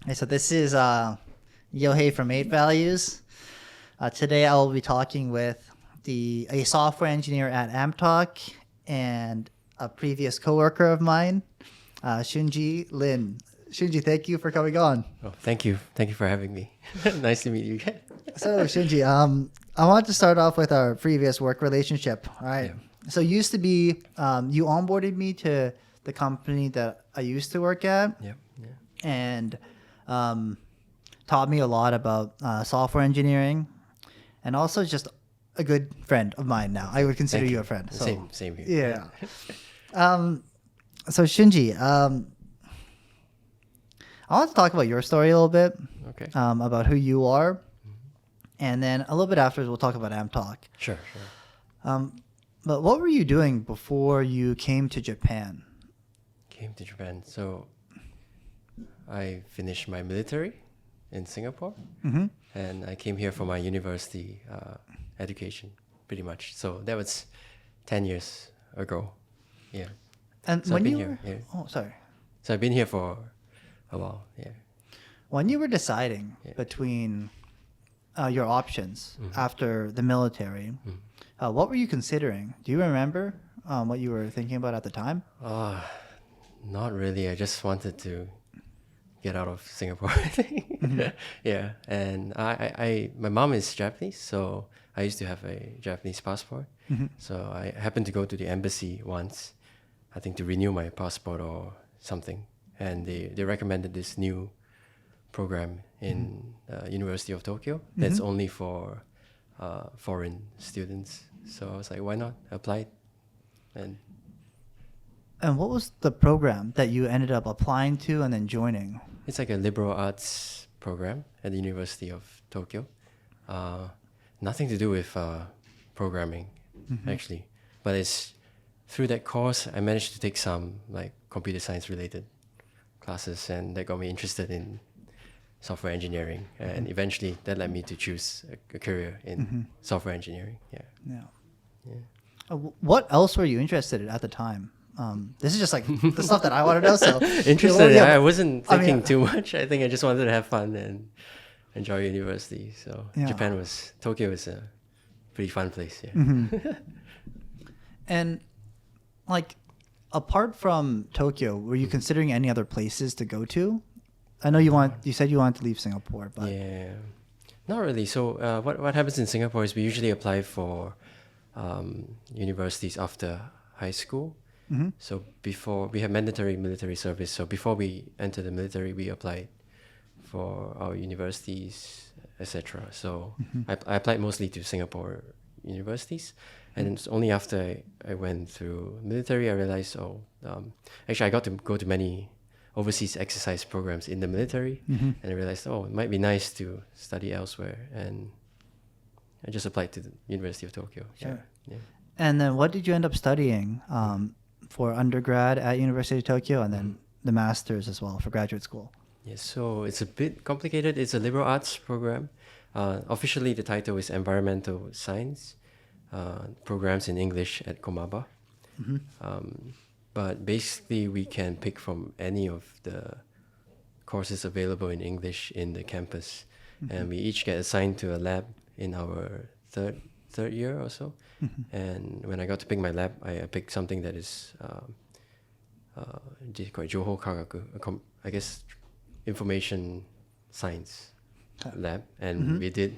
Hey, so this is Yohei from 8 Values. Today I will be talking with a software engineer at amptalk and a previous coworker of mine, Shunji Lin. Shunji, thank you for coming on. Oh, thank you. Thank you for having me. Nice to meet you again. So Shunji, I want to start off with our previous work relationship. All right. Yeah. So used to be you onboarded me to the company that I used to work at. Yeah. Yeah. And taught me a lot about software engineering, and also just a good friend of mine now. I would consider Thank you you. a friend. So, Same here. yeah. So Shinji, I want to talk about your story a little bit, Okay. about who you are, and then a little bit afterwards we'll talk about amptalk. Sure. But what were you doing before you came to Japan? Came to Japan. So I finished my military in Singapore, Mm-hmm. and I came here for my university education, pretty much. So that was 10 years ago. Yeah. And So when I've been you here. were, Yeah. oh, sorry. So I've been here for a while. Yeah. When you were deciding Yeah. between your options Mhm. after the military, what were you considering? Do you remember what you were thinking about at the time? Not really. I just wanted to get out of Singapore, I think. Yeah. And my mom is Japanese, so I used to have a Japanese passport. So I happened to go to the embassy once, I think to renew my passport or something. And they recommended this new program in University of Tokyo that's only for foreign students. So I was like, why not apply it? And And what was the program that you ended up applying to and then joining? it's like a liberal arts program at the University of Tokyo. Nothing to do with programming, actually. But it's through that course, I managed to take some like computer science related classes, and that got me interested in software engineering. And eventually, that led me to choose a career in software engineering. Yeah. Yeah. Yeah. What else were you interested in at the time? This is just like the stuff that I want to know. So Interested. Yeah, I wasn't I mean, thinking too much. I think I just wanted to have fun and enjoy university. So Yeah. Tokyo was a pretty fun place. Yeah. And like, apart from Tokyo, were you considering any other places to go to? I know you said you wanted to leave Singapore, but Yeah, not really. So what happens in Singapore is we usually apply for universities after high school. So before we have mandatory military service, so before we enter the military, we applied for our universities, etc. So I applied mostly to Singapore universities, and it's only after I went through military I realized, actually I got to go to many overseas exercise programs in the military, and I realized, it might be nice to study elsewhere, and I just applied to the University of Tokyo. Sure. Yeah. And then what did you end up studying for undergrad at University of Tokyo, and then the masters as well for graduate school? Yeah, so it's a bit complicated. It's a liberal arts program. Officially, the title is Environmental Science, programs in English at Komaba. But basically, we can pick from any of the courses available in English in the campus, and we each get assigned to a lab in our third year or so. And when I got to pick my lab, I picked something that is called Joho Kagaku, I guess information science lab, and we did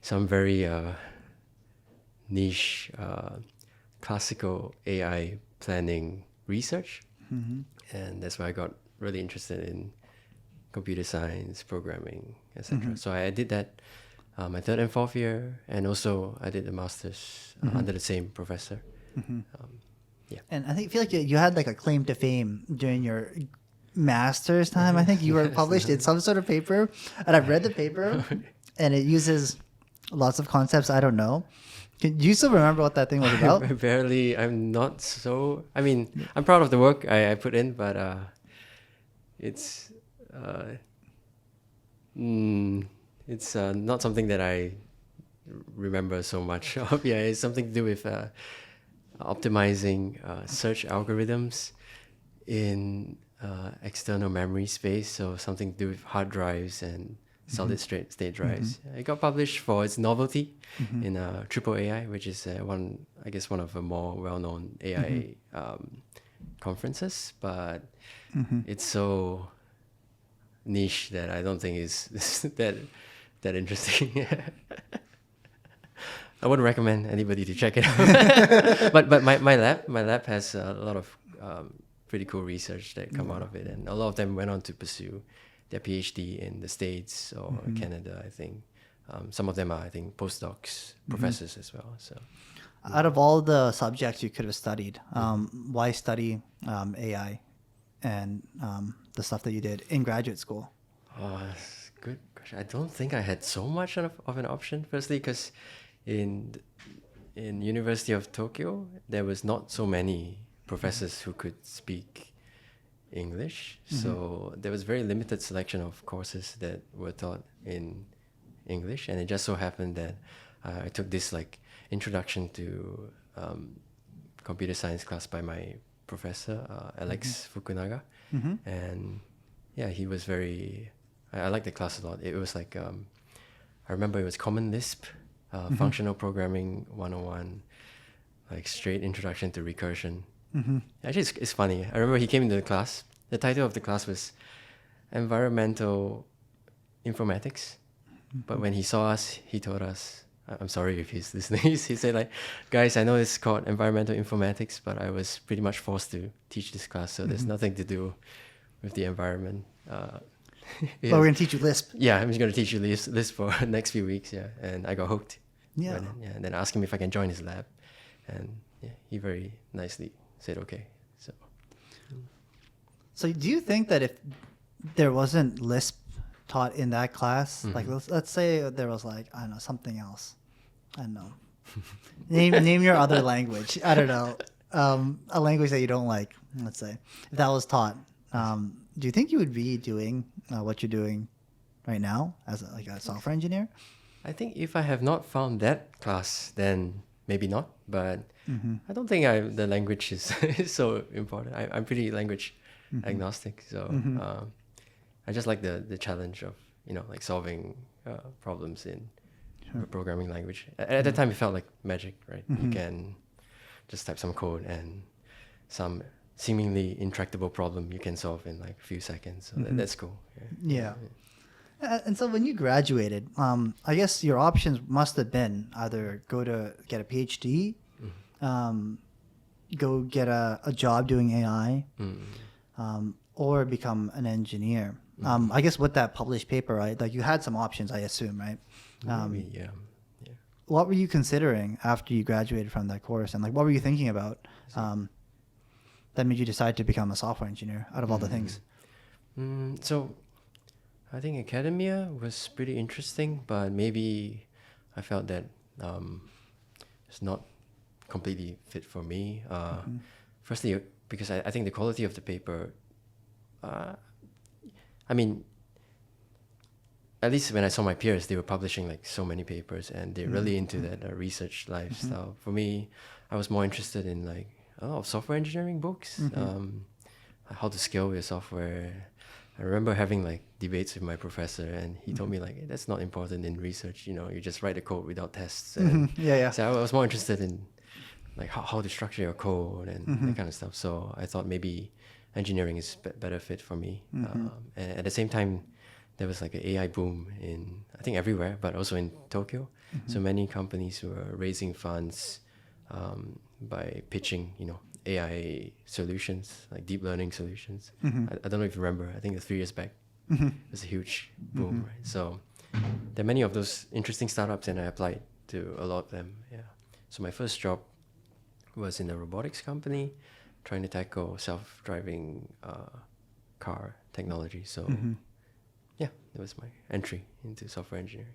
some very niche classical AI planning research, and that's why I got really interested in computer science, programming, etc. So I did that my third and fourth year, and also I did the master's under the same professor. Yeah. And I feel like you had like a claim to fame during your master's time. I think you were published in some sort of paper, and I've read the paper, and it uses lots of concepts I don't know. Do you still remember what that thing was about? Barely. I'm not so. I mean, I'm proud of the work I put in, but it's not something that I remember so much of. Yeah, it's something to do with optimizing search algorithms in external memory space, so something to do with hard drives and solid state drives. It got published for its novelty in Triple AI, which is one of the more well-known AI conferences, but it's so niche that I don't think is that interesting. I wouldn't recommend anybody to check it out. but my lab has a lot of pretty cool research that come out of it, and a lot of them went on to pursue their PhD in the States or Canada, I think. Some of them are, I think, postdocs, professors as well. So, out of all the subjects you could have studied, why study AI and the stuff that you did in graduate school? oh, that's a good question. I don't think I had so much of an option. Firstly, because in University of Tokyo, there was not so many professors who could speak English, so there was very limited selection of courses that were taught in English, and it just so happened that I took this like introduction to computer science class by my professor Alex Fukunaga, and yeah, he was very. I liked the class a lot. It was like I remember it was Common Lisp, Functional Programming 101, like straight introduction to recursion. Actually, it's funny. I remember he came into the class. The title of the class was Environmental Informatics. But when he saw us, he told us, I'm sorry if he's listening, he said like, guys, I know it's called Environmental Informatics, but I was pretty much forced to teach this class, so there's nothing to do with the environment. But we're going to teach you Lisp. Yeah, I'm just going to teach you Lisp for the next few weeks, yeah. And I got hooked. Yeah. And then I asked him if I can join his lab. And yeah, he very nicely said okay. So do you think that if there wasn't Lisp taught in that class, like let's say there was like, I don't know, something else. I don't know. Name your other language. I don't know. A language that you don't like, let's say. If that was taught, do you think you would be doing what you're doing right now as a software engineer? I think if I have not found that class, then maybe not. But I don't think the language is so important. I'm pretty language agnostic, so I just like the challenge of like solving problems in a programming language. At that time, it felt like magic, right? You can just type some code and some seemingly intractable problem you can solve in like a few seconds. So that's cool. Yeah. And so when you graduated, I guess your options must have been either go to get a PhD, go get a job doing AI, or become an engineer. I guess with that published paper, right? Like you had some options, I assume, right? Yeah. What were you considering after you graduated from that course, and like what were you thinking about that made you decide to become a software engineer out of all the things? So I think academia was pretty interesting, but maybe I felt that it's not completely fit for me. Firstly, because I think the quality of the paper, I mean, at least when I saw my peers, they were publishing like so many papers and they're really into that research lifestyle. For me, I was more interested in like a lot of software engineering books, how to scale your software. I remember having like debates with my professor, and he told me like, hey, that's not important in research. You just write a code without tests. And so I was more interested in like how to structure your code and that kind of stuff. So I thought maybe engineering is better fit for me. And at the same time, there was like an AI boom in I think everywhere, but also in Tokyo. So many companies were raising funds by pitching, AI solutions, like deep learning solutions. I don't know if you remember, I think 3 years back, it was a huge boom, right? So there are many of those interesting startups, and I applied to a lot of them, yeah. So my first job was in a robotics company, trying to tackle self-driving car technology. So yeah, that was my entry into software engineering.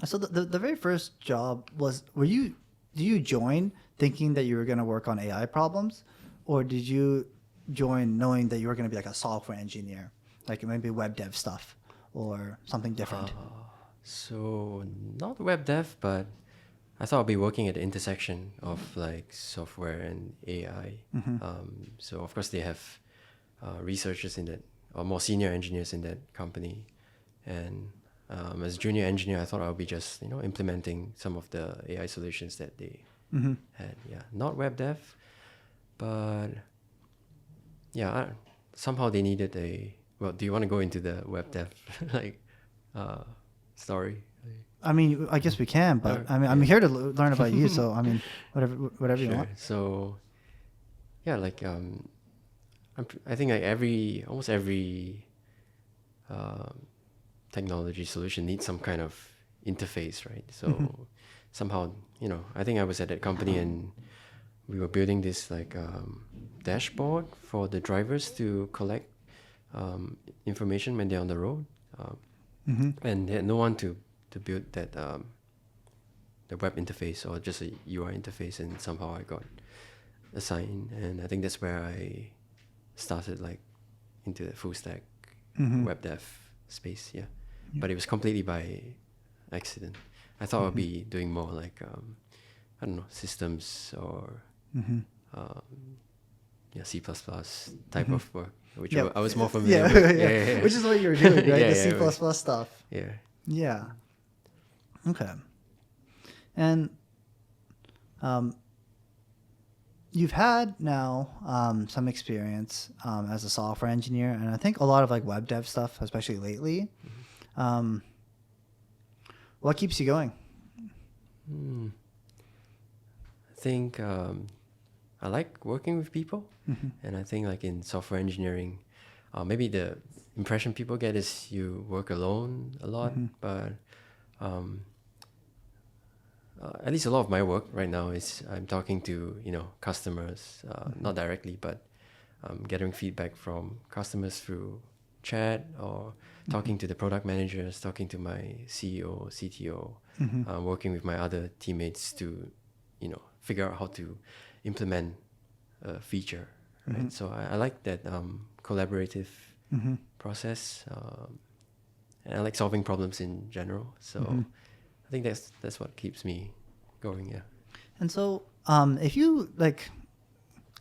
So the very first job did you join thinking that you were going to work on AI problems, or did you join knowing that you were going to be like a software engineer, like maybe web dev stuff or something different? So not web dev, but I thought I'd be working at the intersection of like software and AI. So of course they have researchers in that, or more senior engineers in that company. And as a junior engineer, I thought I would be just implementing some of the AI solutions that they had. Yeah, not web dev, but yeah, somehow they needed a. Well, do you want to go into the web dev like story? I mean, I guess we can, but I mean, I'm here to learn about you. So I mean, whatever you want. So yeah, like I think like almost every technology solution needs some kind of interface, right? So somehow, I think I was at that company and we were building this like dashboard for the drivers to collect information when they're on the road, and they had no one to build that the web interface or just a UI interface, and somehow I got assigned, and I think that's where I started like into the full stack web dev space. Yeah, but it was completely by accident. I thought I'd be doing more like I don't know, systems or C++ type of work, which I was more familiar with. Yeah. Which is what you were doing, right? The C++ stuff. Yeah. Yeah. Okay. And you've had now some experience as a software engineer, and I think a lot of like web dev stuff, especially lately. What keeps you going? I think I like working with people, and I think like in software engineering, maybe the impression people get is you work alone a lot, but at least a lot of my work right now is I'm talking to customers, not directly, but gathering feedback from customers through chat or talking to the product managers, talking to my CEO, CTO, working with my other teammates to figure out how to implement a feature, right? So I like that collaborative process, and I like solving problems in general. So I think that's what keeps me going. Yeah. And so, if you like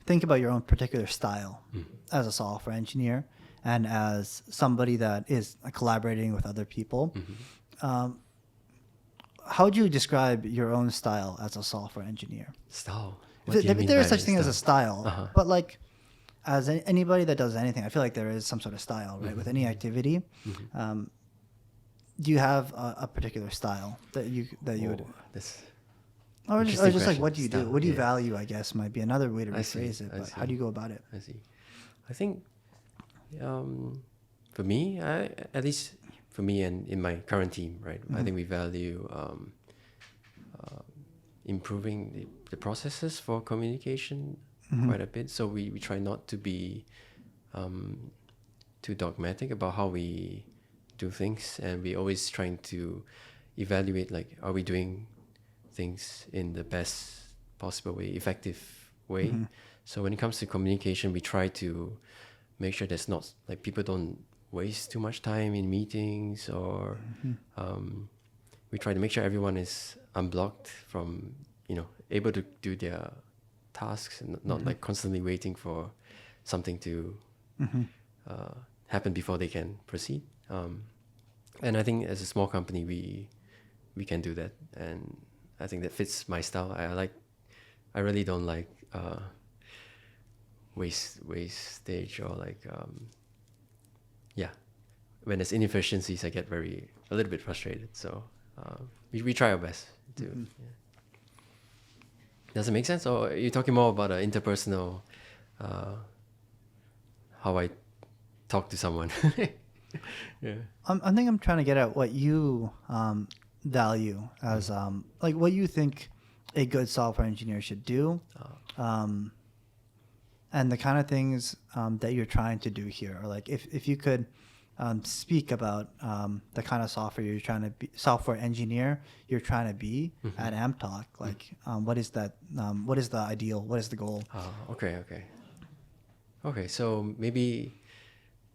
think about your own particular style as a software engineer and as somebody that is collaborating with other people, how would you describe your own style as a software engineer? Style. There is such thing as a style, but like as anybody that does anything, I feel like there is some sort of style, right? With any activity. Do you have a particular style that you would? Or just like, what do you do? What do you value? I guess might be another way to rephrase it. But how do you go about it? I see. I think for me, at least for me and in my current team, right? I think we value improving the processes for communication quite a bit. So we try not to be too dogmatic about how we do things, and we always trying to evaluate like, are we doing things in the best possible way, effective way. So when it comes to communication, we try to make sure there's not like people don't waste too much time in meetings, or we try to make sure everyone is unblocked from able to do their tasks and not like constantly waiting for something to happen before they can proceed. And I think as a small company, we can do that, and I think that fits my style. I really don't like wastage or like when there's inefficiencies, I get a little bit frustrated. So we try our best to. Does it make sense, or are you talking more about interpersonal, how I talk to someone? Yeah. I think I'm trying to get at what you value as like what you think a good software engineer should do, and the kind of things that you're trying to do here, or like if you could speak about the kind of software engineer you're trying to be at amptalk. Like what is that? What is the ideal? What is the goal? Okay. So maybe.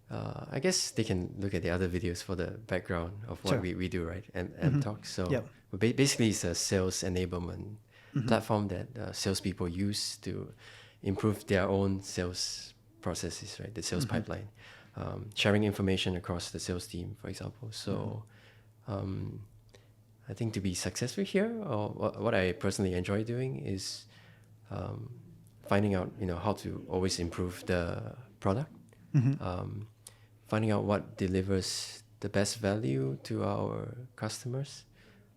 I guess they can look at the other videos for the background of what we do, right? amptalk. So basically, it's a sales enablement platform that salespeople use to improve their own sales processes, right? The sales pipeline, sharing information across the sales team, for example. So I think to be successful here, or what I personally enjoy doing is finding out, how to always improve the product, finding out what delivers the best value to our customers.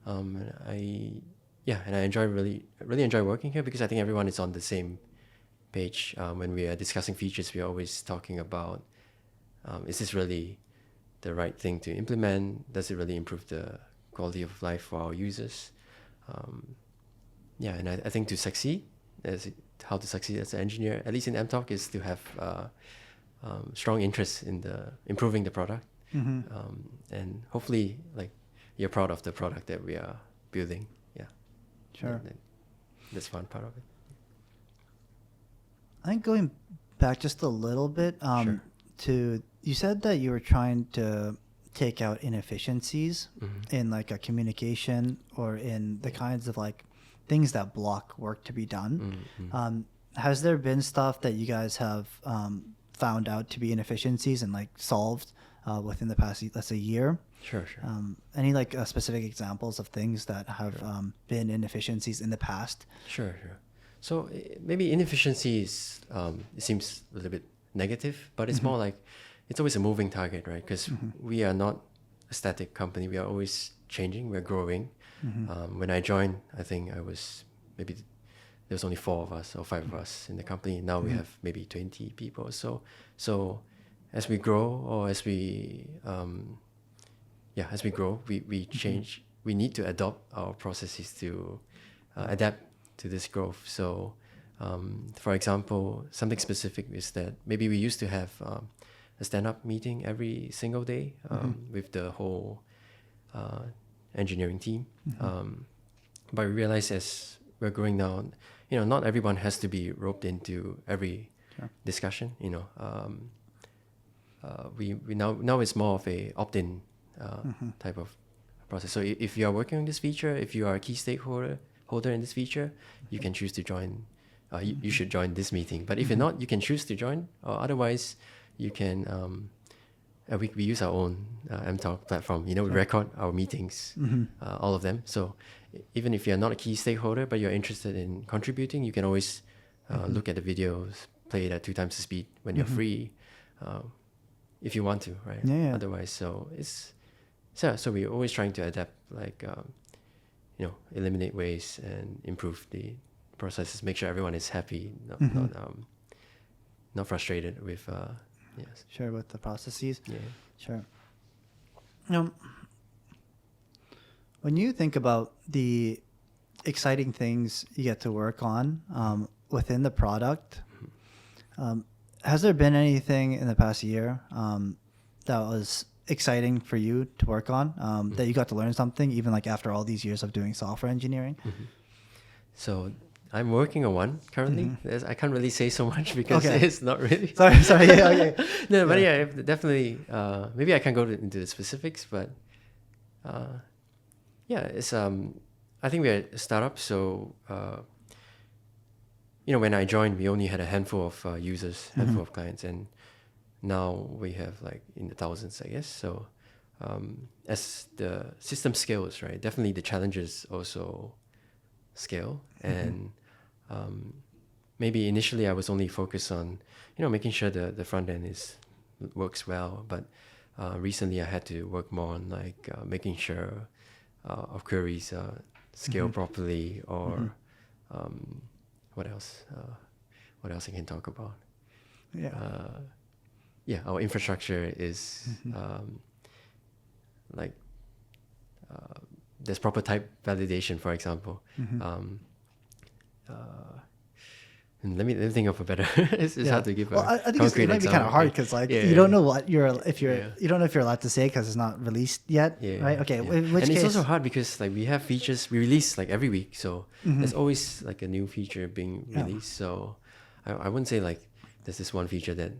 And I enjoy really enjoy working here because I think everyone is on the same page. When we are discussing features, we are always talking about, is this really the right thing to implement? Does it really improve the quality of life for our users? And I think to succeed, how to succeed as an engineer, at least in amptalk, is to have strong interest in improving the product, and hopefully, like, you're proud of the product that we are building. Yeah, Sure. That's one part of it. I think going back just a little bit Sure. to, you said that you were trying to take out inefficiencies in like a communication or in the kinds of like things that block work to be done. Has there been stuff that you guys have found out to be inefficiencies and like solved within the past, let's say, year? Sure. Any like specific examples of things that have been inefficiencies in the past? Sure. So maybe inefficiency is, it seems a little bit negative, but it's more like it's always a moving target, right? Because we are not a static company. We are always changing. We're growing. When I joined, I think there was only 4 of us or 5 of us in the company. Now we have maybe 20 people. So as we grow, or as we grow, we change. We need to adopt our processes to adapt to this growth. So, for example, something specific is that maybe we used to have a stand-up meeting every single day with the whole engineering team. But we realize as we're growing now, not everyone has to be roped into every discussion. We now it's more of a opt-in type of process. So if you are working on this feature, if you are a key stakeholder in this feature, you can choose to join. You should join this meeting. But if you're not, you can choose to join. Or otherwise, you can. We use our own amptalk platform. We record our meetings, all of them. So even if you're not a key stakeholder, but you're interested in contributing, you can always look at the videos, play it at 2 times the speed when you're free, if you want to, right? Yeah. Otherwise, so we're always trying to adapt, like eliminate waste and improve the processes, make sure everyone is happy, not frustrated with. Yes. Sure, with the processes. Yeah. Sure. When you think about the exciting things you get to work on within the product, has there been anything in the past year that was exciting for you to work on, that you got to learn something, even like after all these years of doing software engineering? So I'm working on one currently. I can't really say so much because it's not really. Sorry. Yeah, okay. No, but yeah, definitely. Maybe I can't go into the specifics, but it's I think we're a startup, so when I joined, we only had a handful of users, handful of clients, and now we have like in the thousands, I guess. So as the system scales, right, definitely the challenges also scale, and maybe initially I was only focused on making sure the front end works well, but recently I had to work more on like making sure our queries scale properly, or what else I can talk about. Our infrastructure is like there's proper type validation, for example. And let me think of a better. It's hard to give I think it might be kind of hard because you don't know what you don't know if you're allowed to say because it's not released yet, right? Okay, in which and case, it's also hard because like we have features we release like every week, so there's always like a new feature being released. So I wouldn't say like there's this one feature that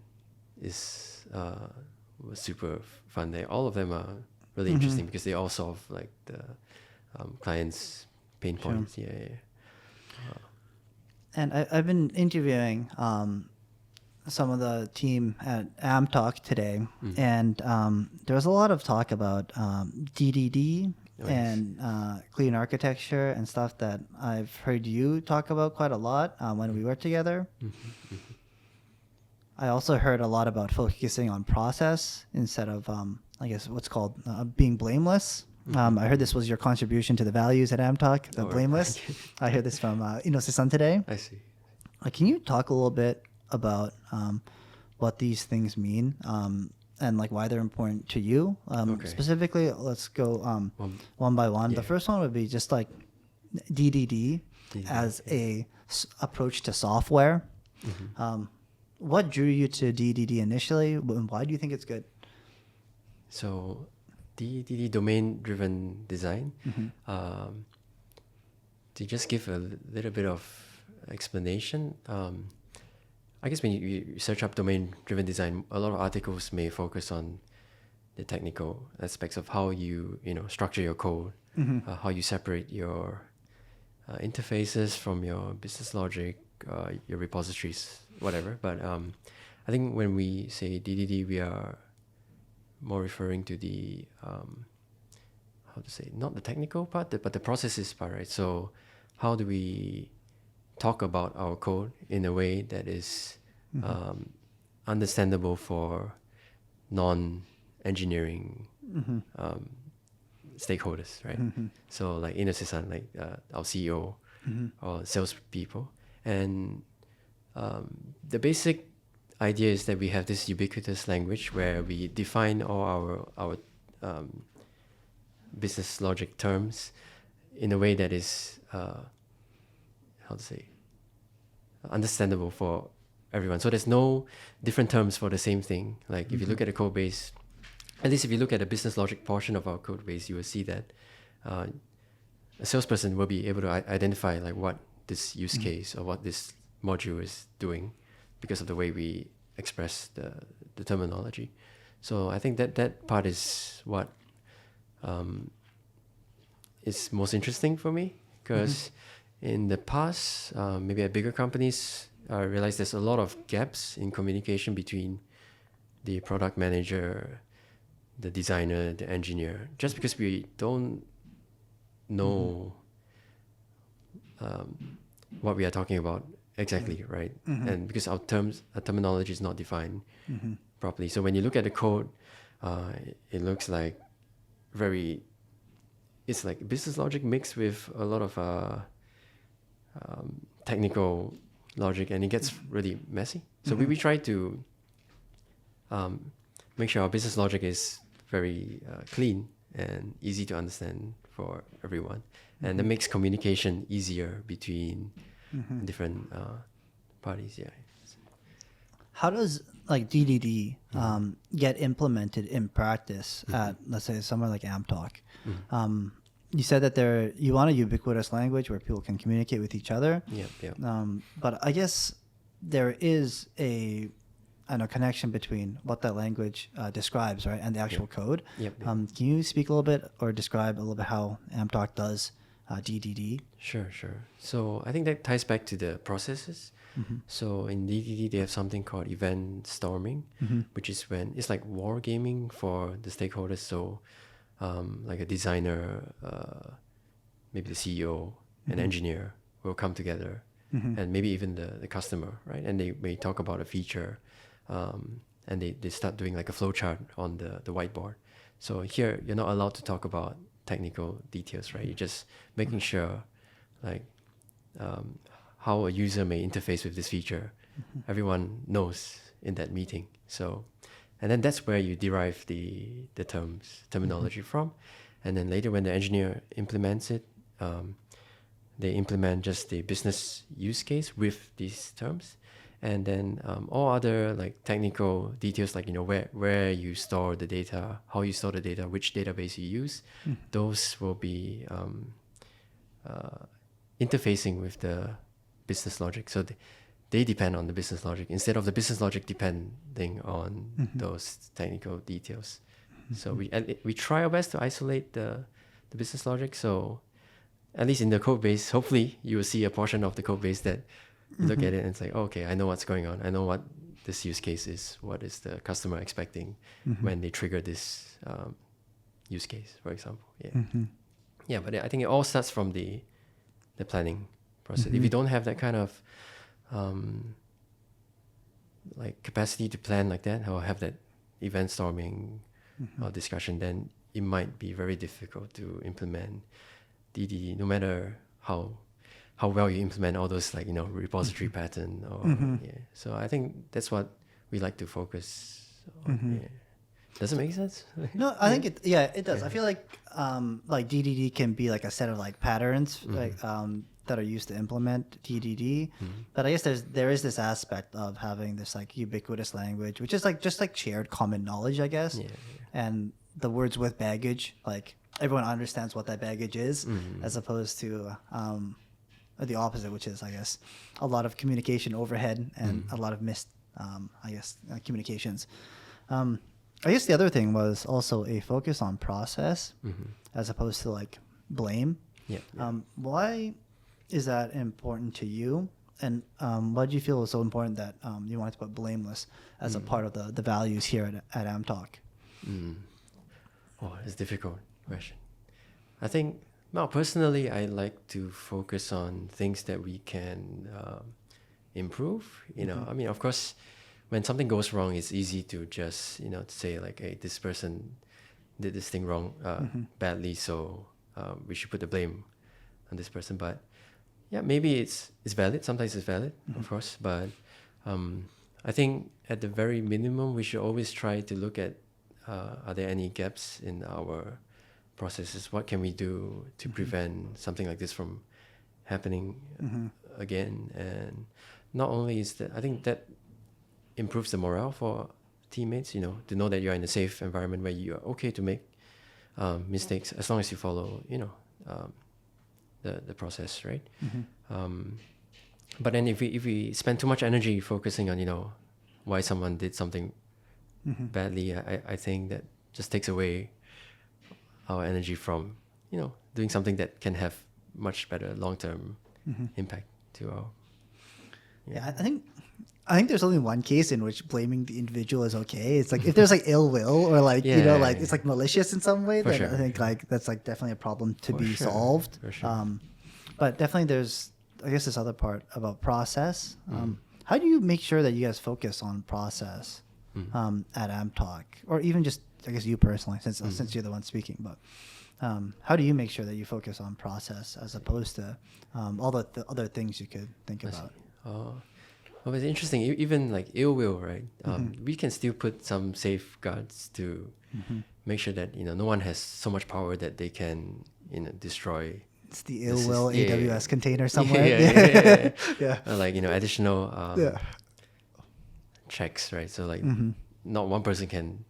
is was super fun. All of them are really interesting because they all solve like the clients' pain points. And I've been interviewing some of the team at amptalk today, and there was a lot of talk about DDD and clean architecture and stuff that I've heard you talk about quite a lot when we worked together. I also heard a lot about focusing on process instead of, I guess, what's called being blameless. I heard this was your contribution to the values at amptalk, the blameless. I heard this from Inose-san today. I see. Can you talk a little bit about what these things mean and like why they're important to you? Specifically, let's go one by one. The first one would be just like DDD as a approach to software. What drew you to DDD initially, and why do you think it's good? So, DDD, domain-driven design. To just give a little bit of explanation, I guess when you search up domain-driven design, a lot of articles may focus on the technical aspects of how you structure your code, how you separate your interfaces from your business logic, your repositories, whatever. But I think when we say DDD, we are more referring to the how to say, not the technical part, but the processes part, right? So how do we talk about our code in a way that is understandable for non-engineering stakeholders, right? So like Inose-san, like our CEO or salespeople. And the basic idea is that we have this ubiquitous language where we define all our business logic terms in a way that is how to say, understandable for everyone. So there's no different terms for the same thing. Like if you look at the code base, at least if you look at the business logic portion of our code base, you will see that a salesperson will be able to identify like what this use case or what this module is doing because of the way we express the terminology. So I think that part is what is most interesting for me, because in the past, maybe at bigger companies, I realized there's a lot of gaps in communication between the product manager, the designer, the engineer, just because we don't know what we are talking about exactly, right? And because our terminology is not defined properly. So when you look at the code, it looks like it's like business logic mixed with a lot of technical logic, and it gets really messy. So we try to make sure our business logic is very clean and easy to understand for everyone, and that makes communication easier between different parties. Yeah. How does like DDD get implemented in practice at, let's say, somewhere like amptalk? You said that you want a ubiquitous language where people can communicate with each other. But I guess there is a connection between what that language describes, right, and the actual code. Can you speak a little bit or describe a little bit how amptalk does DDD? Sure. So I think that ties back to the processes. So in DDD, they have something called event storming, which is when it's like war gaming for the stakeholders. So like a designer, maybe the CEO, an engineer will come together, and maybe even the customer, right? And they may talk about a feature, and they start doing like a flow chart on the whiteboard. So here, you're not allowed to talk about technical details, right? You're just making sure like how a user may interface with this feature. Everyone knows in that meeting. So, and then that's where you derive the terminology from. And then later when the engineer implements it, they implement just the business use case with these terms. And then all other like technical details, like, where you store the data, how you store the data, which database you use, those will be interfacing with the business logic. So they depend on the business logic instead of the business logic depending on those technical details. So we try our best to isolate the business logic. So at least in the code base, hopefully you will see a portion of the code base that you look at it and it's like, okay, I know what's going on. I know what this use case is, what is the customer expecting when they trigger this use case, for example. Yeah, but I think it all starts from the planning process. If you don't have that kind of like capacity to plan like that, or have that event storming or discussion, then it might be very difficult to implement DDD, no matter how well you implement all those, like, repository pattern or So I think that's what we like to focus on. Yeah. Does it make sense? No, I think it does. I feel like DDD can be like a set of like patterns that are used to implement DDD, but I guess there is this aspect of having this like ubiquitous language, which is like just like shared common knowledge, I guess. And the words with baggage, like everyone understands what that baggage is, as opposed to the opposite, which is, I guess, a lot of communication overhead and a lot of missed, communications. I guess the other thing was also a focus on process as opposed to like blame. Why is that important to you? And why do you feel it was so important that you wanted to put blameless as a part of the values here at amptalk? Oh, it's a difficult question. I think, well, personally, I like to focus on things that we can improve. I mean, of course, when something goes wrong, it's easy to just, to say like, hey, this person did this thing wrong badly, so we should put the blame on this person. But yeah, maybe it's valid. Sometimes it's valid, of course. But I think at the very minimum, we should always try to look at are there any gaps in our processes? What can we do to prevent something like this from happening again? And not only is that, I think that improves the morale for teammates, to know that you're in a safe environment where you're okay to make mistakes as long as you follow, the process, right? But then if we spend too much energy focusing on, why someone did something badly, I think that just takes away our energy from, doing something that can have much better long-term impact to our... I think there's only one case in which blaming the individual is okay. It's like if there's like ill will or like it's like malicious in some way, then I think like that's like definitely a problem to be solved. But definitely there's, I guess, this other part about process. How do you make sure that you guys focus on process at amptalk, or even just, I guess, you personally, since you're the one speaking? But how do you make sure that you focus on process as opposed to all the other things you could think about? Well, it's interesting. Even like ill will, right? We can still put some safeguards to make sure that no one has so much power that they can destroy. It's the ill will AWS container somewhere. Like additional checks, right? So like not one person can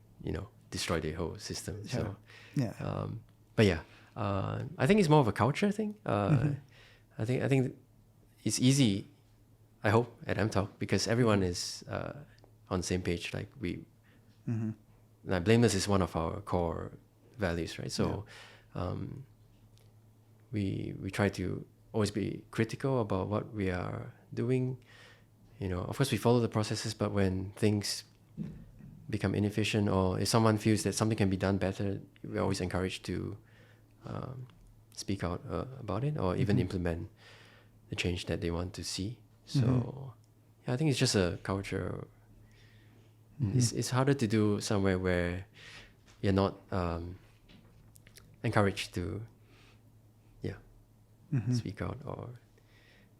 destroy the whole system. So but yeah, I think it's more of a culture thing. I think it's easy, I hope, at amptalk, because everyone is on the same page. Like like blameless is one of our core values, right? So we try to always be critical about what we are doing. Of course we follow the processes, but when things become inefficient, or if someone feels that something can be done better, we're always encouraged to speak out about it, or even implement the change that they want to see. So I think it's just a culture. It's harder to do somewhere where you're not encouraged to speak out or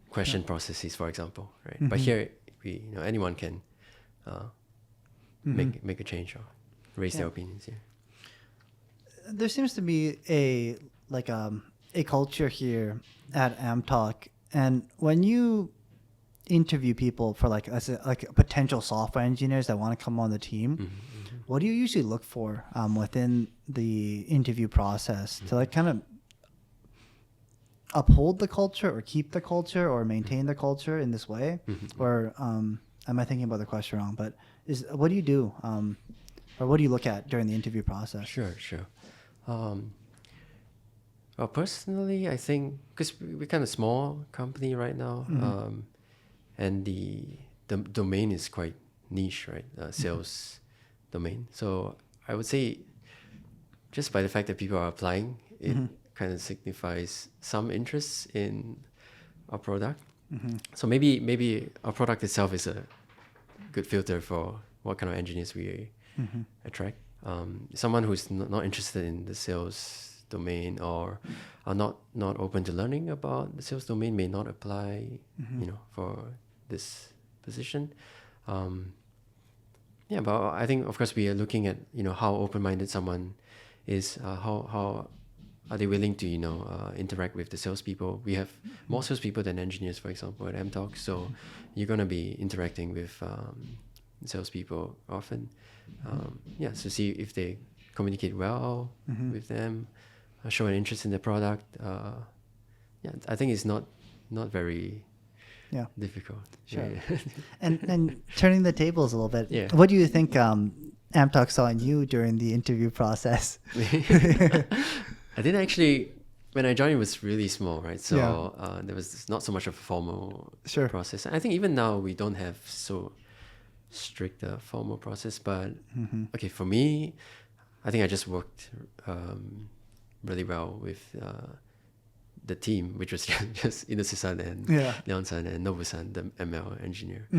question processes, for example, right? But here anyone can make a change or raise their opinions. There seems to be a culture here at amptalk, and when you interview people for like potential software engineers that want to come on the team, what do you usually look for within the interview process to like kind of uphold the culture or keep the culture or maintain the culture in this way? Or am I thinking about the question wrong? But what do you do, or what do you look at during the interview process? Sure. Well, personally, I think because we're kind of a small company right now, and the domain is quite niche, right? Sales domain. So I would say just by the fact that people are applying, it kind of signifies some interest in our product. So maybe our product itself is a good filter for what kind of engineers we attract. Someone who's not interested in the sales domain or are not open to learning about the sales domain may not apply, for this position. But I think of course we are looking at how open-minded someone is, how are they willing to interact with the salespeople. We have more salespeople than engineers, for example, at amptalk. So you're gonna be interacting with salespeople often. So see if they communicate well with them, show an interest in the product. I think it's not very difficult. Sure. Yeah. And turning the tables a little bit, Yeah. what do you think amptalk saw in you during the interview process? I didn't actually. When I joined, it was really small, right? So there was not so much of a formal process. I think even now we don't have so strict formal process. But okay, for me, I think I just worked really well with the team, which was just Inosu-san and Leon-san and Nobu-san, the ML engineer.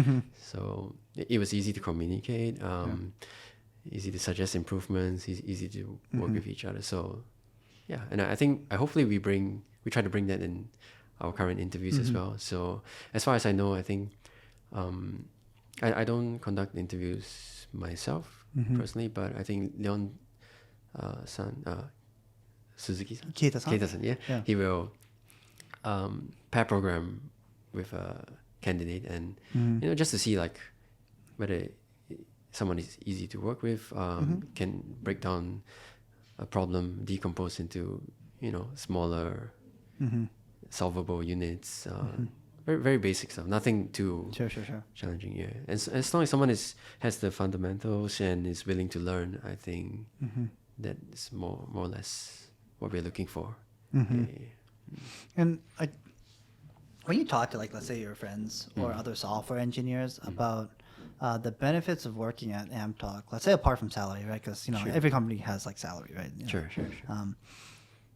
So it was easy to communicate, easy to suggest improvements, easy to work with each other. So and I think hopefully we try to bring that in our current interviews as well. So as far as I know, I think I don't conduct interviews myself personally, but I think Leon-san, Suzuki-san, Keita-san, he will pair program with a candidate, and just to see like whether someone is easy to work with, can break down a problem, decompose into smaller solvable units, very very basic stuff, nothing too challenging. And as long as someone has the fundamentals and is willing to learn, I think that is more or less what we're looking for. And when you talk to, like, let's say your friends or other software engineers about the benefits of working at amptalk, let's say apart from salary, right? Because every company has like salary, right? Sure.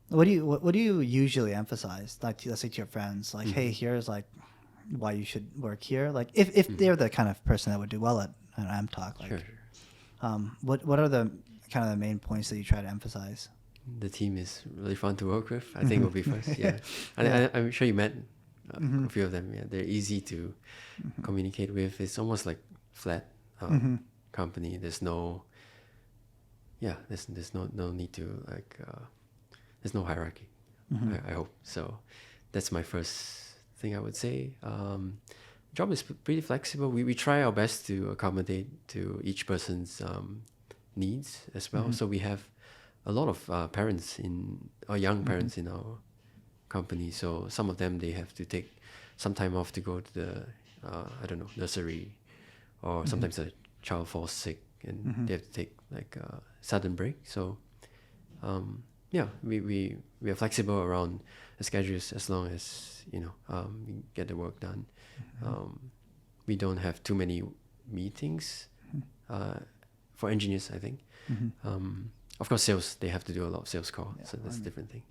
What do you usually emphasize? Like, let's say to your friends, like, hey, here's like why you should work here. Like, if they're the kind of person that would do well at amptalk, like, what are the kind of the main points that you try to emphasize? The team is really fun to work with. I think will be first. I'm sure you met a few of them. They're easy to communicate with. It's almost like flat company. There's no there's no need to like there's no hierarchy. I hope so. That's my first thing I would say. Job is pretty flexible. We try our best to accommodate to each person's needs as well. So we have a lot of parents young parents in our company. So some of them, they have to take some time off to go to the nursery, or sometimes a child falls sick and they have to take like a sudden break. So we are flexible around the schedules as long as we get the work done. We don't have too many meetings for engineers, I think. Of course, sales, they have to do a lot of sales calls, so that's a different thing.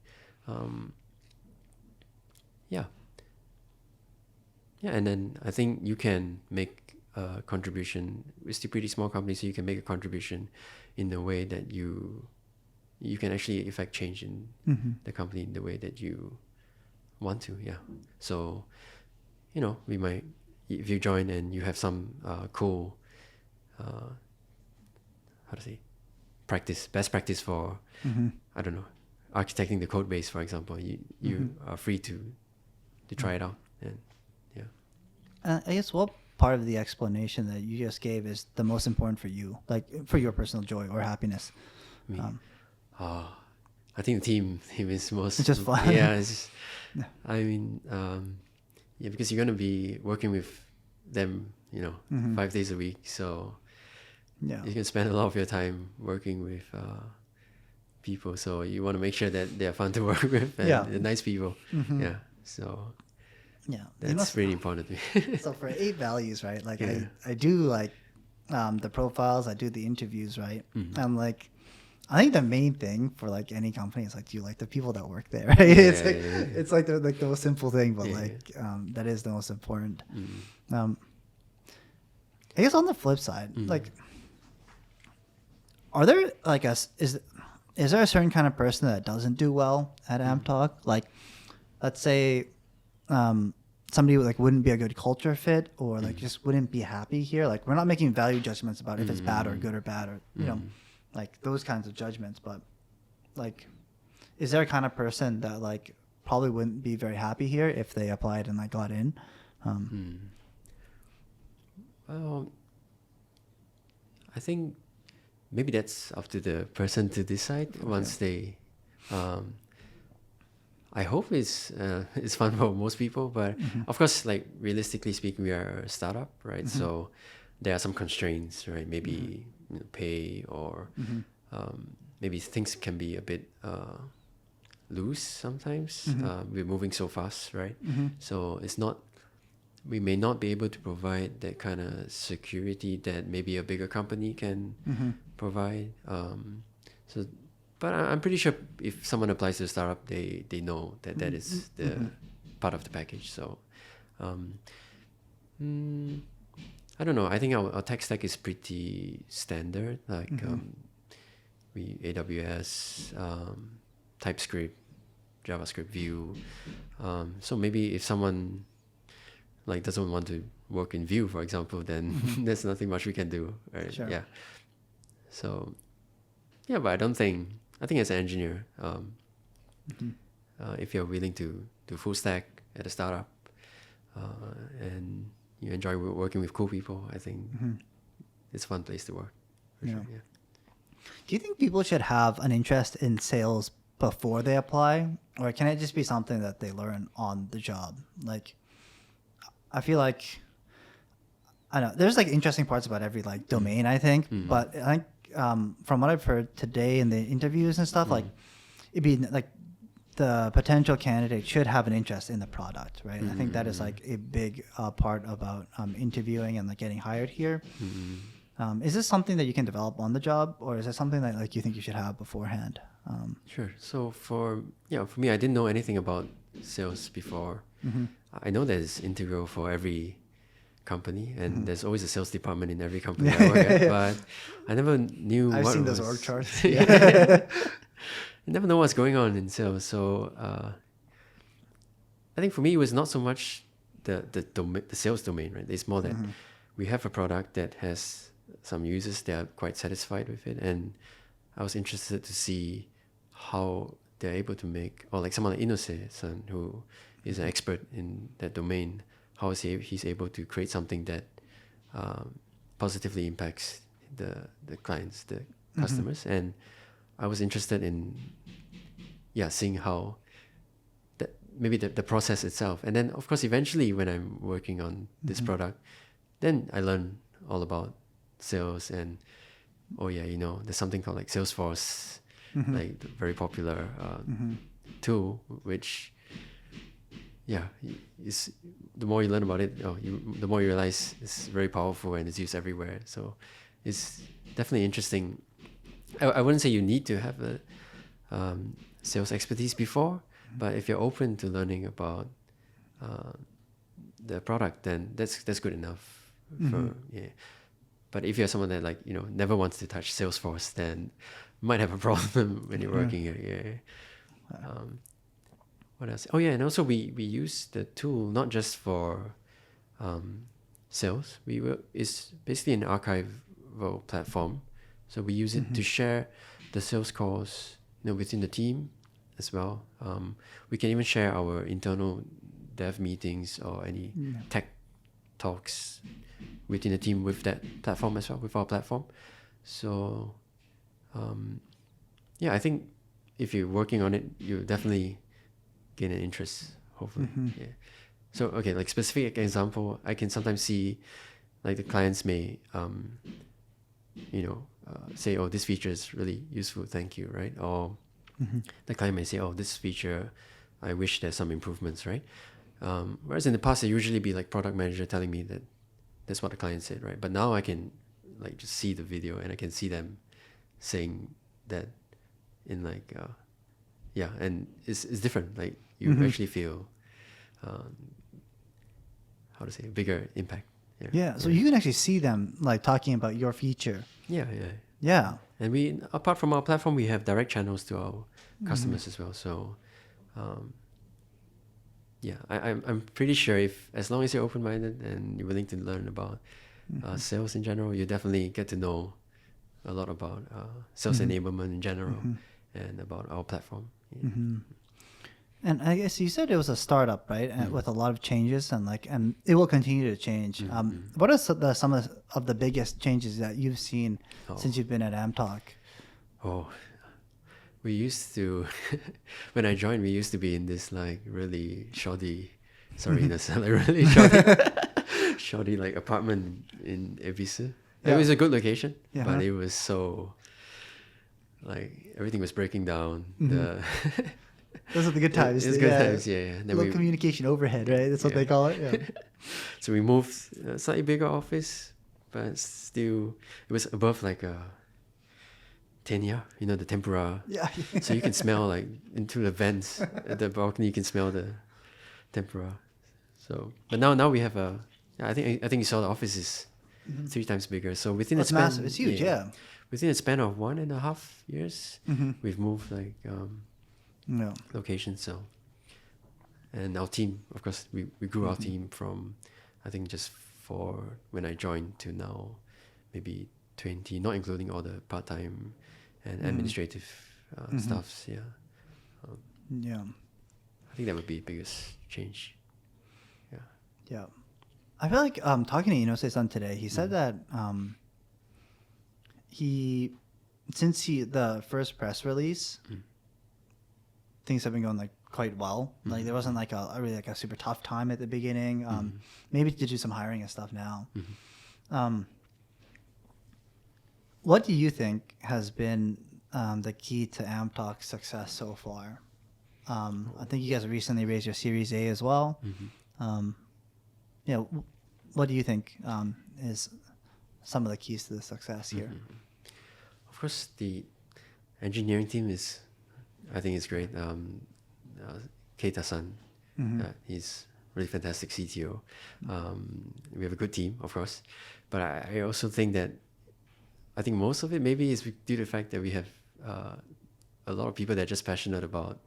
And then I think you can make a contribution. We're still pretty small company, so you can make a contribution in the way that you can actually effect change in the company in the way that you want to. So we might, if you join and you have some cool best practice for I don't know, architecting the code base, for example, you are free to try it out. And I guess what part of the explanation that you just gave is the most important for you, like for your personal joy or happiness? I think the team is most. It's just fun. I mean, because you're gonna be working with them, 5 days a week, so you can spend a lot of your time working with people. So you want to make sure that they're fun to work with and they're nice people. So that's really important to me. So for 8 values, right? Like I do like the profiles, I do the interviews, right? I'm like, I think the main thing for like any company is like, do you like the people that work there? Right? It's like the most simple thing, but that is the most important. I guess on the flip side, like, are there like is there a certain kind of person that doesn't do well at amptalk? Like, let's say somebody like wouldn't be a good culture fit, or like just wouldn't be happy here. Like, we're not making value judgments about if it's bad or good or bad, or you know, like those kinds of judgments. But like, is there a kind of person that like probably wouldn't be very happy here if they applied and like got in? Well, I think maybe that's up to the person to decide once they. I hope it's fun for most people, but of course, like realistically speaking, we are a startup, right? So there are some constraints, right? Maybe you know, pay or maybe things can be a bit loose sometimes. We're moving so fast, right? So it's not. We may not be able to provide that kind of security that maybe a bigger company can provide. But I'm pretty sure if someone applies to a startup, they know that that is the part of the package. So, I don't know. I think our tech stack is pretty standard. Like we AWS, TypeScript, JavaScript, Vue. So maybe if someone like doesn't want to work in Vue, for example, then there's nothing much we can do, right? Sure. Yeah. So, yeah, but I think as an engineer, if you're willing to do full stack at a startup, and you enjoy working with cool people, I think it's a fun place to work. For sure, yeah. Do you think people should have an interest in sales before they apply, or can it just be something that they learn on the job? Like, I feel like, I don't know, there's like interesting parts about every like domain, I think, but I think from what I've heard today in the interviews and stuff, like it'd be like the potential candidate should have an interest in the product, right? I think that is like a big part about interviewing and like getting hired here. Is this something that you can develop on the job, or is it something that like you think you should have beforehand? Sure. So for me, I didn't know anything about sales before. I know there's integral for every company, and there's always a sales department in every company I work at, but I never knew I've what seen was... those org charts. You never know what's going on in sales. So I think for me, it was not so much the sales domain, right? It's more that we have a product that has some users that are quite satisfied with it, and I was interested to see how they're able to make, or like someone like Inose-san, who is an expert in that domain, how is he's able to create something that positively impacts the clients, the customers. And I was interested in seeing how that maybe the process itself. And then of course eventually when I'm working on this product, then I learn all about sales, and there's something called like Salesforce, like the very popular tool, which is the more you learn about it, the more you realize it's very powerful and it's used everywhere. So it's definitely interesting. I wouldn't say you need to have a sales expertise before, but if you're open to learning about the product, then that's good enough. But if you're someone that never wants to touch Salesforce, then you might have a problem when you're working here. What else? Oh yeah, and also we use the tool not just for sales. It's basically an archival platform, so we use it to share the sales calls within the team as well. We can even share our internal dev meetings or any tech talks within the team with that platform as well, with our platform. So I think if you're working on it, you definitely gain an interest, hopefully. So okay, like specific example, I can sometimes see like the clients may say, oh, this feature is really useful, thank you, right? Or the client may say, oh, this feature, I wish there's some improvements, right? Whereas in the past, it usually be like product manager telling me that that's what the client said, right? But now I can like just see the video and I can see them saying that in like yeah, and it's different. Like you actually feel how to say, a bigger impact. Yeah, so you can actually see them like talking about your feature. Yeah. Yeah. And we, apart from our platform, we have direct channels to our customers as well. So, yeah, I'm pretty sure if, as long as you're open-minded and you're willing to learn about sales in general, you definitely get to know a lot about sales enablement in general and about our platform. Yeah. And I guess you said it was a startup, right? And with a lot of changes and it will continue to change. What are some of the biggest changes that you've seen since you've been at amptalk? Oh, we used to, when I joined, we used to be in this like really shoddy, sorry, that's like really shoddy like apartment in Ibiza. Yeah. It was a good location, Yeah. but it was so, like everything was breaking down. Those are the good times. It's good times, yeah. Then Low communication overhead, right? That's what they call it. Yeah. So we moved a slightly bigger office, but still, it was above like a tenya, the tempura. Yeah. So you can smell like into the vents at the balcony. You can smell the tempura. So, but now we have I think you saw the office is 3 times bigger. So within It's massive. It's huge. Yeah. Within a span of 1.5 years, we've moved like No. locations. So, and our team, of course, we grew our team from, I think just for when I joined to now, maybe 20, not including all the part-time and administrative stuffs. Yeah. Yeah. I think that would be the biggest change. Yeah. Yeah. I feel like talking to Inoue-san today, he said that the first press release, things have been going like quite well. Like there wasn't like a really like a super tough time at the beginning. Maybe to do some hiring and stuff now. What do you think has been the key to amptalk's success so far? I think you guys recently raised your Series A as well. What do you think is some of the keys to the success here? Of course, the engineering team I think it's great. Keita-san, he's really fantastic CTO. We have a good team, of course, but I also think that most of it maybe is due to the fact that we have a lot of people that are just passionate about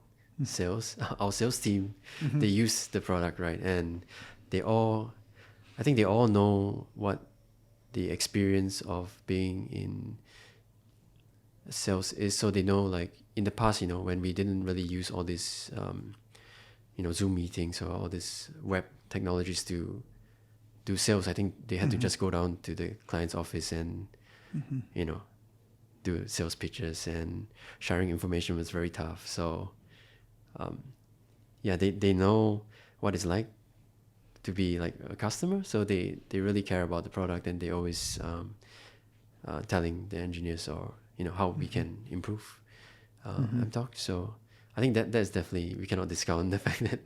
sales. Our sales team, they use the product, right? And I think they all know what the experience of being in sales is. So they know, like in the past, when we didn't really use all this, Zoom meetings or all this web technologies to do sales, I think they had to just go down to the client's office and, do sales pitches, and sharing information was very tough. So, they know what it's like to be like a customer, so they really care about the product, and they always telling the engineers or how we can improve amptalk. So I think that's definitely, we cannot discount the fact that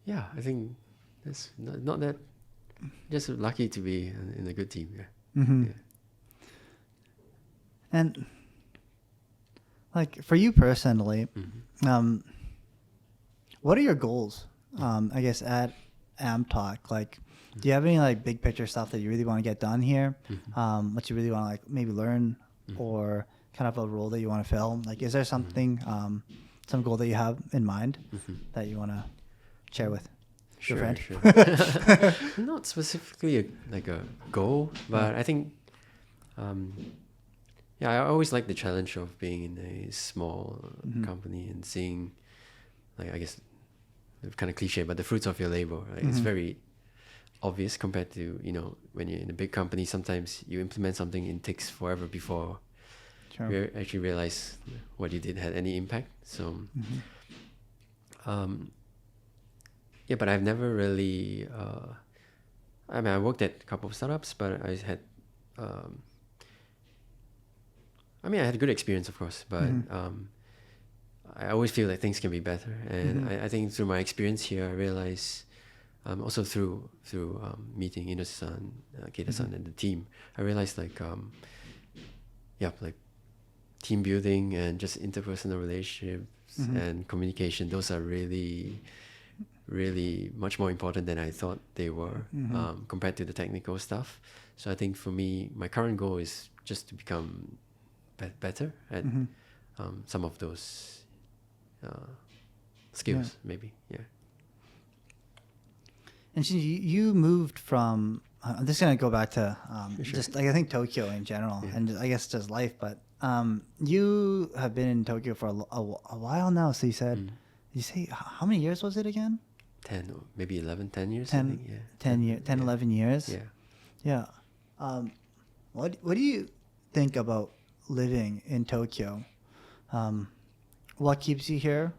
I think that's not that, just lucky to be in a good team. And like for you personally, what are your goals? I guess at amptalk, like, do you have any like big picture stuff that you really want to get done here? What you really want to like maybe learn, or kind of a role that you want to fill? Like, is there something, some goal that you have in mind that you want to share with your friend? Sure. Not specifically a goal, but I think, I always like the challenge of being in a small company and seeing, like, I guess, kind of cliche, but the fruits of your labor. Right? It's very obvious compared to, when you're in a big company, sometimes you implement something and it takes forever before you actually realize what you did had any impact. So, but I've never really, I worked at a couple of startups, but I had, I had a good experience, of course, but I always feel like things can be better. And I think through my experience here, I realized Also through meeting Ino-san, Keita-san, and the team, I realized like like team building and just interpersonal relationships and communication. Those are really, really much more important than I thought they were compared to the technical stuff. So I think for me, my current goal is just to become better at some of those skills, maybe. Yeah. And Shinji, you moved from. I'm just gonna go back to Sure. just like I think Tokyo in general, and I guess just life. But you have been in Tokyo for a while now. So you said, you say how many years was it again? 10 or maybe 11, 10 years. 10, I think, yeah. 10, 11 years. Yeah. Yeah. What do you think about living in Tokyo? What keeps you here?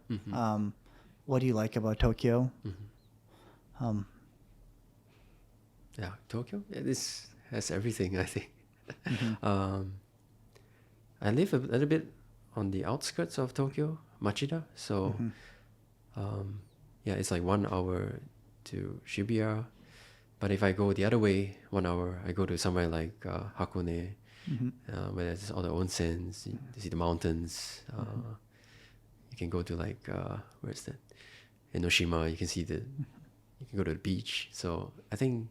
What do you like about Tokyo? Yeah, Tokyo. Yeah, this has everything, I think. I live a little bit on the outskirts of Tokyo, Machida. So, it's like 1 hour to Shibuya. But if I go the other way, 1 hour, I go to somewhere like Hakone, where there's all the onsens, you see the mountains. You can go to like, where's that? Enoshima, you can go to the beach. So I think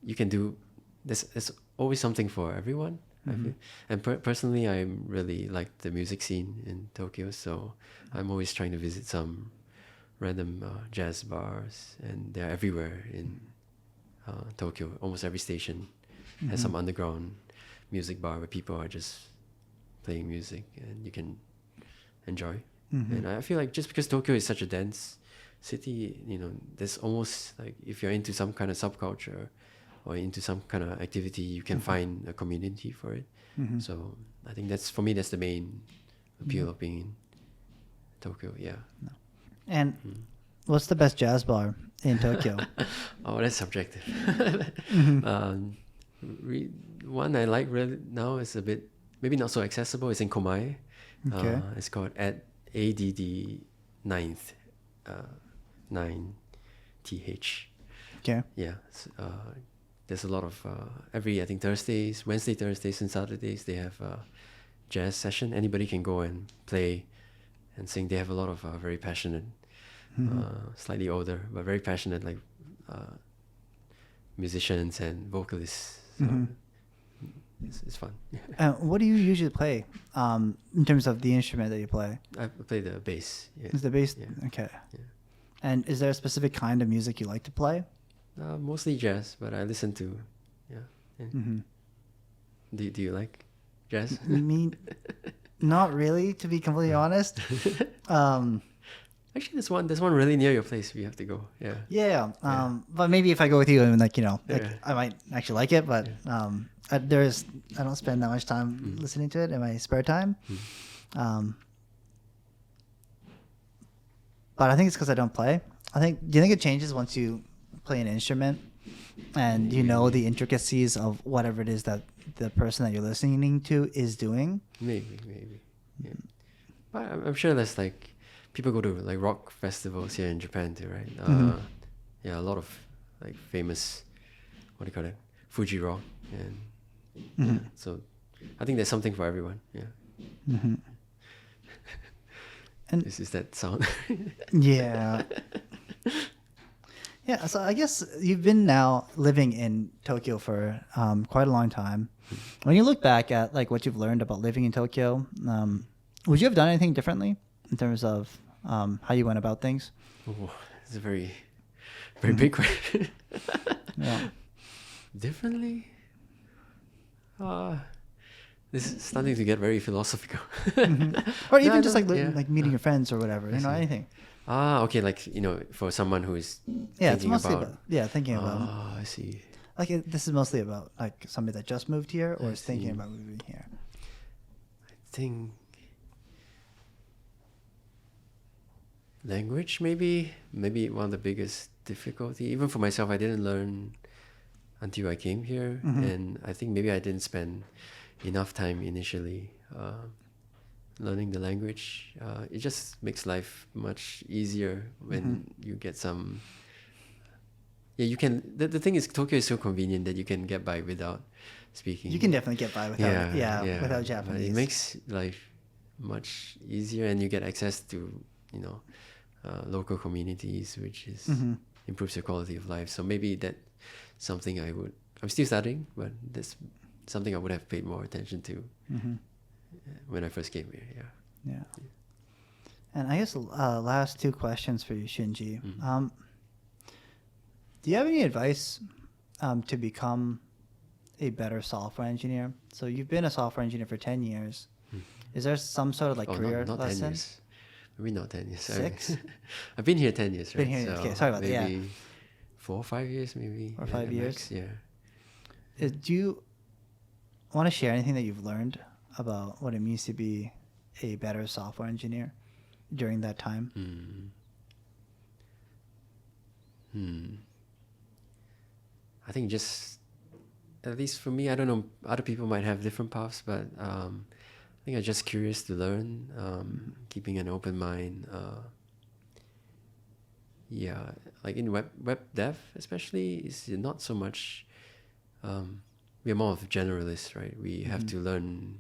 you can do, there's always something for everyone. I feel. And personally, I really like the music scene in Tokyo. So I'm always trying to visit some random jazz bars, and they're everywhere in Tokyo. Almost every station has some underground music bar where people are just playing music and you can enjoy. And I feel like just because Tokyo is such a dense city, there's almost like if you're into some kind of subculture or into some kind of activity, you can find a community for it. So I think that's the main appeal of being in Tokyo. Yeah. And what's the best jazz bar in Tokyo? Oh, that's subjective. One I like really now is a bit maybe not so accessible. It's in Komae. Okay. It's called at ADD 9th 9th. Okay. Yeah. There's a lot of I think Wednesday, Thursdays, and Saturdays they have a jazz session. Anybody can go and play and sing. They have a lot of very passionate, slightly older but very passionate like musicians and vocalists. So it's fun. What do you usually play in terms of the instrument that you play? I play the bass. Yeah. Is the bass? Yeah. Okay. Yeah. And is there a specific kind of music you like to play? Mostly jazz, but I listen to, Do you like jazz? Me, not really, to be completely honest. Actually, there's one really near your place. We have to go. Yeah. Yeah. But maybe if I go with you, and Yeah. I might actually like it. But I don't spend that much time listening to it in my spare time. But I think it's because I don't play. Do you think it changes once you play an instrument and you know the intricacies of whatever it is that the person that you're listening to is doing? Maybe. Yeah. But I'm sure there's like people go to like rock festivals here in Japan too, right? Yeah, a lot of like famous, what do you call it, Fuji rock, and so I think there's something for everyone. Yeah. And is that sound? yeah. Yeah, so I guess you've been now living in Tokyo for quite a long time. When you look back at like what you've learned about living in Tokyo, would you have done anything differently in terms of how you went about things? Oh, it's a very, very big question. Yeah. Differently? This is starting to get very philosophical. Or even just yeah. like meeting your friends or whatever, anything. Okay, like, for someone who is Yeah, it's thinking mostly about... thinking about. I see. Like this is mostly about like somebody that just moved here or I is thinking see. about moving here. I think language maybe one of the biggest difficulty. Even for myself, I didn't learn until I came here, and I think maybe I didn't spend enough time initially learning the language. It just makes life much easier when you get some yeah, you can. The thing is, Tokyo is so convenient that you can get by without speaking. You can definitely get by without without But Japanese. it makes life much easier, and you get access to local communities, which is improves your quality of life. So maybe that's something I'm still studying, but that's something I would have paid more attention to when I first came here. Yeah. And I guess last two questions for you, Shinji. Do you have any advice to become a better software engineer? So you've been a software engineer for 10 years. Is there some sort of like career not lesson? 10 years. Maybe not 10 years. 6? I've been here 10 years, right? Been here, okay, sorry about that, yeah. Maybe 4 or 5 years, maybe. 4 or 5 years? Max, yeah. Do you want to share anything that you've learned about what it means to be a better software engineer during that time? I think just, at least for me, I don't know, other people might have different paths, but I think I'm just curious to learn, keeping an open mind. Yeah, like in web dev especially, is not so much, we're more of generalists, right? We have to learn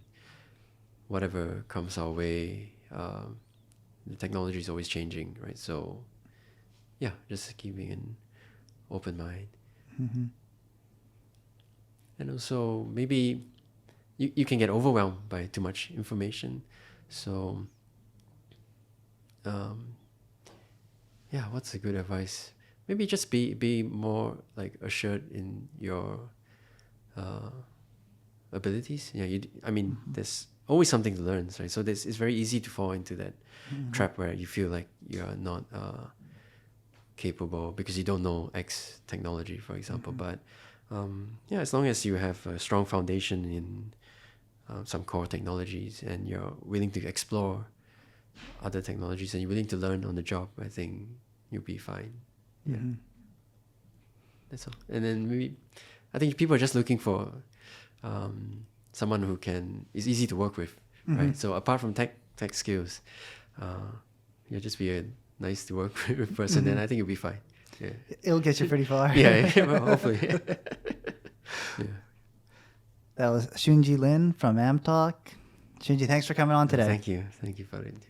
whatever comes our way. The technology is always changing, right? So yeah, just keeping an open mind. And also maybe you can get overwhelmed by too much information. So yeah, what's a good advice? Maybe just be more like assured in your abilities. Yeah, I mean, there's always something to learn, right? So it's very easy to fall into that trap where you feel like you're not capable because you don't know X technology, for example. But yeah, as long as you have a strong foundation in some core technologies and you're willing to explore other technologies and you're willing to learn on the job, I think you'll be fine. Yeah, that's all. And then maybe I think people are just looking for someone who is easy to work with, right? So apart from tech skills, you'll just be a nice to work with person, and I think you'll be fine. Yeah, It'll get you pretty far. yeah, well, hopefully. Yeah. That was Shunji Lin from amptalk. Shunji, thanks for coming on today. Thank you for the interview.